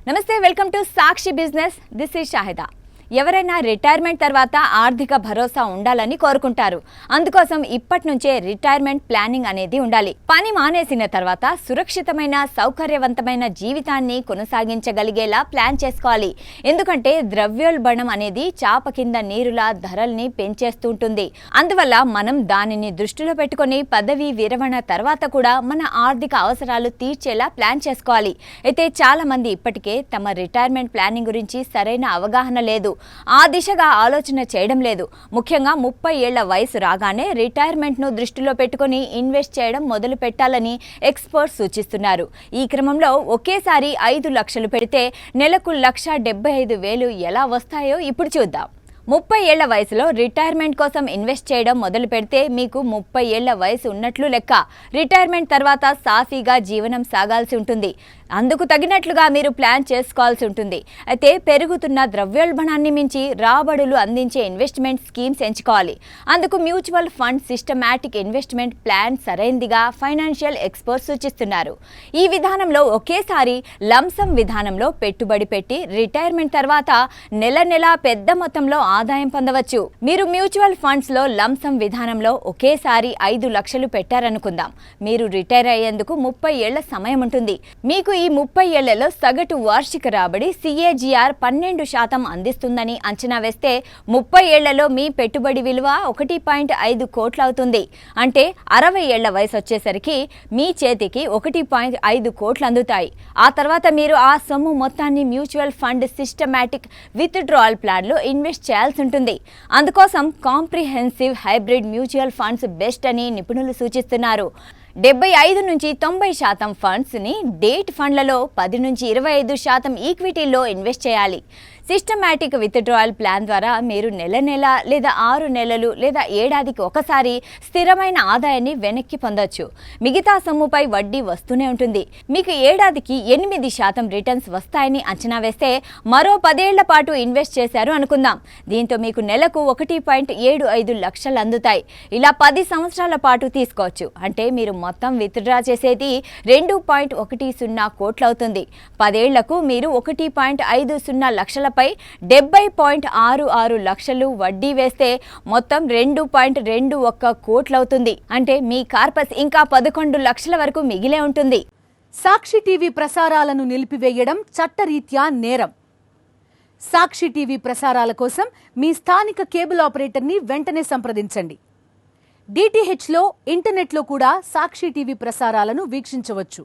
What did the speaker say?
నమస్తే, welcome to Sakshi business. This is Shahida. ఎవరైనా retirement తర్వాత ఆర్థిక భరోసా ఉండాలని కోరుకుంటారు. అందుకోసం ఇప్పటి నుంచే రిటైర్మెంట్ ప్లానింగ్ అనేది ఉండాలి. పని మానేసిన తర్వాత సురక్షితమైన సౌకర్యవంతమైన జీవితాన్ని కొనసాగించగలిగేలా ప్లాన్ చేసుకోవాలి. ఎందుకంటే ద్రవ్యోల్బణం అనేది చాప కింద నీరులా ధరల్ని పెంచేస్తుంటుంది. అందువల్ల మనం దానిని దృష్టిలో పెట్టుకొని పదవి విరమణ తర్వాత కూడా మన ఆర్థిక అవసరాలు తీర్చేలా ప్లాన్ చేసుకోవాలి. అయితే చాలా మంది ఇప్పటికే తమ రిటైర్మెంట్ ప్లానింగ్ గురించి సరైన అవగాహన లేదు, ఆ దిశగా ఆలోచన చేయడం లేదు. ముఖ్యంగా 30 ఏళ్ల వయసు రాగానే రిటైర్మెంట్ను దృష్టిలో పెట్టుకుని ఇన్వెస్ట్ చేయడం మొదలు పెట్టాలని ఎక్స్పర్ట్స్ సూచిస్తున్నారు. ఈ క్రమంలో ఒకేసారి 5 లక్షలు పెడితే నెలకు 1,75,000 ఎలా వస్తాయో ఇప్పుడు చూద్దాం. 30 ఏళ్ల వయసులో రిటైర్మెంట్ కోసం ఇన్వెస్ట్ చేయడం మొదలు పెడితే మీకు 30 ఏళ్ల వయసు ఉన్నట్లు లెక్క. రిటైర్మెంట్ తర్వాత సాఫీగా జీవనం సాగాల్సి ఉంటుంది. అందుకు తగినట్లుగా మీరు ప్లాన్ చేసుకోవాల్సి ఉంటుంది. అయితే పెరుగుతున్న ద్రవ్యోల్బణాన్ని మించి రాబడులు అందించే ఇన్వెస్ట్మెంట్ స్కీమ్స్ ఎంచుకోవాలి. అందుకు mutual fund systematic investment plan సరైనదిగా ఫైనాన్షియల్ ఎక్స్పర్ట్స్ సూచిస్తున్నారు. ఈ విధానంలో ఒకేసారి లంసమ్ విధానంలో పెట్టుబడి పెట్టి రిటైర్మెంట్ తర్వాత నెల నెలా పెద్ద మొత్తంలో ఆదాయం పొందవచ్చు. మీరు మ్యూచువల్ ఫండ్స్ లో లంసమ్ విధానంలో ఒకేసారి 5 లక్షలు పెట్టారనుకుందాం. మీరు రిటైర్ అయ్యేందుకు 30 ఏళ్ల సమయం ఉంటుంది. మీకు ఈ 30 ఏళ్లలో సగటు వార్షిక రాబడి CAGR 12% అందిస్తుందని అంచనా వేస్తే 30 ఏళ్లలో మీ పెట్టుబడి విలువ 1.5 కోట్లు అవుతుంది. అంటే 60 ఏళ్ల వయసు వచ్చేసరికి మీ చేతికి 1.5 కోట్లు అందుతాయి. ఆ తర్వాత మీరు ఆ సొమ్ము మొత్తాన్ని మ్యూచువల్ ఫండ్ సిస్టమాటిక్ విత్డ్రాయల్ ప్లాన్లో ఇన్వెస్ట్ చేయాల్సి ఉంటుంది. అందుకోసం comprehensive hybrid mutual funds best అని నిపుణులు సూచిస్తున్నారు. 75 నుంచి 90% ఫండ్స్ని డేట్ ఫండ్లలో 10 నుంచి 25% ఈక్విటీల్లో ఇన్వెస్ట్ చేయాలి. సిస్టమాటిక్ విత్డ్రాయల్ ప్లాన్ ద్వారా మీరు నెల లేదా 6 నెలలు లేదా ఏడాదికి ఒకసారి స్థిరమైన ఆదాయాన్ని వెనక్కి పొందొచ్చు. మిగతా సొమ్ముపై వడ్డీ వస్తూనే ఉంటుంది. మీకు ఏడాదికి 8% రిటర్న్స్ వస్తాయని అంచనా వేస్తే మరో 10 ఏళ్ల పాటు ఇన్వెస్ట్ చేశారు అనుకుందాం. దీంతో మీకు నెలకు 1.75 లక్షలు అందుతాయి. ఇలా 10 సంవత్సరాల పాటు తీసుకోవచ్చు. అంటే మీరు మొత్తం విత్డ్రా చేసేది 2.10 కోట్లు అవుతుంది. 10 ఏళ్లకు మీరు 1.50 లక్షలపై 70.66 లక్షలు వడ్డీ వేస్తే మొత్తం 2.21 కోట్లు అవుతుంది. అంటే మీ కార్పస్ ఇంకా 11 లక్షల వరకు మిగిలే ఉంటుంది. సాక్షి టీవీ ప్రసారాలను నిలిపివేయడం చట్టరీత్యా నేరం. సాక్షి టీవీ ప్రసారాల కోసం మీ స్థానిక కేబుల్ ఆపరేటర్ని వెంటనే సంప్రదించండి. DTHలో ఇంటర్నెట్లో కూడా సాక్షి టీవీ ప్రసారాలను వీక్షించవచ్చు.